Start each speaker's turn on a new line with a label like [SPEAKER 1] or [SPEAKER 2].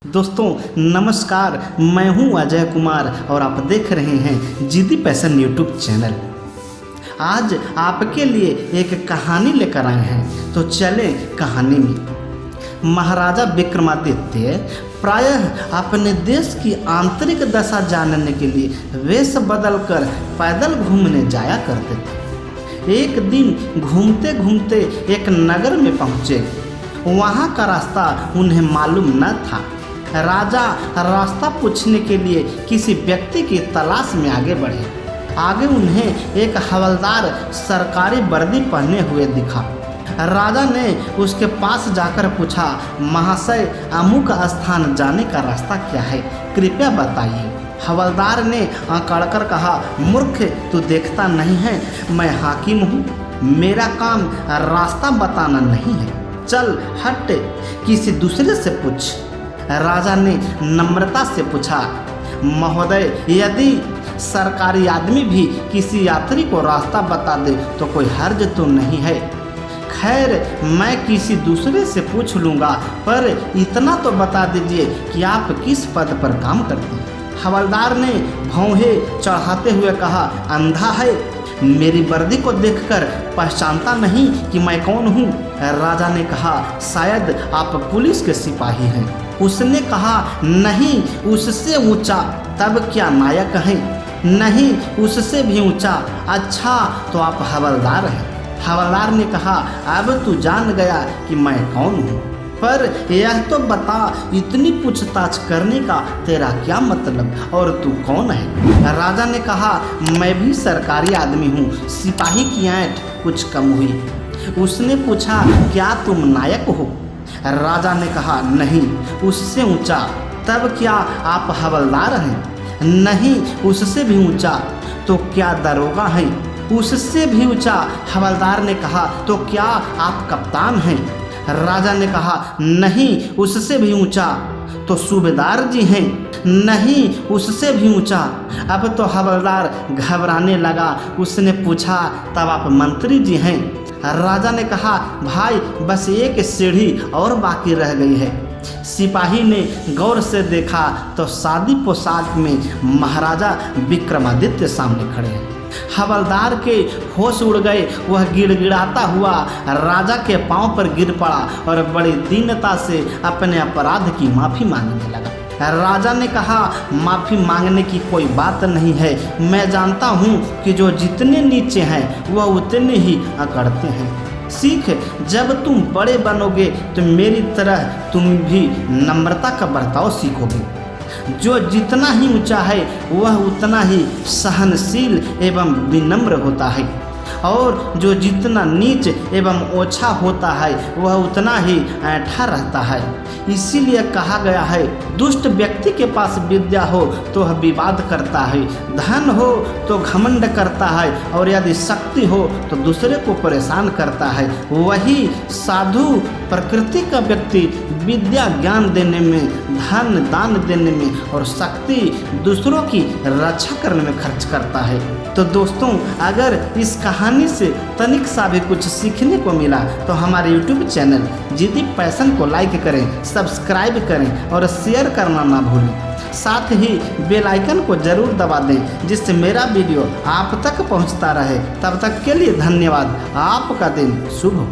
[SPEAKER 1] दोस्तों नमस्कार, मैं हूं अजय कुमार और आप देख रहे हैं जिद्दी पैशन यूट्यूब चैनल। आज आपके लिए एक कहानी लेकर आए हैं, तो चलें कहानी में। महाराजा विक्रमादित्य प्रायः अपने देश की आंतरिक दशा जानने के लिए वेश बदलकर पैदल घूमने जाया करते थे। एक दिन घूमते घूमते एक नगर में पहुँचे। वहाँ का रास्ता उन्हें मालूम न था। राजा रास्ता पूछने के लिए किसी व्यक्ति की तलाश में आगे बढ़े। आगे उन्हें एक हवलदार सरकारी वर्दी पहने हुए दिखा। राजा ने उसके पास जाकर पूछा, महाशय, अमुक स्थान जाने का रास्ता क्या है, कृपया बताइए। हवलदार ने अकड़कर कहा, मूर्ख, तू देखता नहीं है मैं हाकिम हूँ, मेरा काम रास्ता बताना नहीं है। चल हट, किसी दूसरे से पूछ। राजा ने नम्रता से पूछा, महोदय, यदि सरकारी आदमी भी किसी यात्री को रास्ता बता दे तो कोई हर्ज तो नहीं है। खैर, मैं किसी दूसरे से पूछ लूँगा, पर इतना तो बता दीजिए कि आप किस पद पर काम करते हैं। हवलदार ने भौहें चढ़ाते हुए कहा, अंधा है, मेरी वर्दी को देखकर पहचानता नहीं कि मैं कौन हूँ। राजा ने कहा, शायद आप पुलिस के सिपाही हैं। उसने कहा, नहीं, उससे ऊंचा। तब क्या नायक हैं? नहीं, उससे भी ऊंचा। अच्छा, तो आप हवलदार हैं। हवलदार ने कहा, अब तू जान गया कि मैं कौन हूँ, पर यह तो बता, इतनी पूछताछ करने का तेरा क्या मतलब, और तू कौन है? राजा ने कहा, मैं भी सरकारी आदमी हूँ, सिपाही की ऐंठ कुछ कम हुई। उसने पूछा, क्या तुम नायक हो? राजा ने कहा, नहीं, उससे ऊंचा। तब क्या आप हवलदार हैं? नहीं, उससे भी ऊंचा। तो क्या दरोगा हैं? उससे भी ऊंचा। हवलदार ने कहा, तो क्या आप कप्तान हैं? राजा ने कहा, नहीं, उससे भी ऊंचा। तो सूबेदार जी हैं? नहीं, उससे भी ऊंचा। अब तो हवलदार घबराने लगा। उसने पूछा, तब आप मंत्री जी हैं? राजा ने कहा, भाई, बस एक सीढ़ी और बाकी रह गई है। सिपाही ने गौर से देखा तो शादी पोशाक में महाराजा विक्रमादित्य सामने खड़े हैं। हवलदार के होश उड़ गए। वह गिड़गिड़ाता हुआ राजा के पांव पर गिर पड़ा और बड़ी दीनता से अपने अपराध की माफ़ी मांगने लगा। राजा ने कहा, माफ़ी मांगने की कोई बात नहीं है। मैं जानता हूँ कि जो जितने नीचे हैं वह उतने ही अकड़ते हैं। सीख, जब तुम बड़े बनोगे तो मेरी तरह तुम भी नम्रता का बर्ताव सीखोगे। जो जितना ही ऊंचा है वह उतना ही सहनशील एवं विनम्र होता है, और जो जितना नीच एवं ओछा होता है वह उतना ही ऐंठा रहता है। इसीलिए कहा गया है, दुष्ट व्यक्ति के पास विद्या हो तो वह विवाद करता है, धन हो तो घमंड करता है, और यदि शक्ति हो तो दूसरे को परेशान करता है। वही साधु प्रकृति का व्यक्ति विद्या ज्ञान देने में, धन दान देने में और शक्ति दूसरों की रक्षा करने में खर्च करता है। तो दोस्तों, अगर इस कहानी से तनिक सा भी कुछ सीखने को मिला तो हमारे YouTube चैनल जिद्दी पैशन को लाइक करें, सब्सक्राइब करें और शेयर करना ना भूलें। साथ ही बेल आइकन को जरूर दबा दें, जिससे मेरा वीडियो आप तक पहुंचता रहे। तब तक के लिए धन्यवाद। आपका दिन शुभ हो।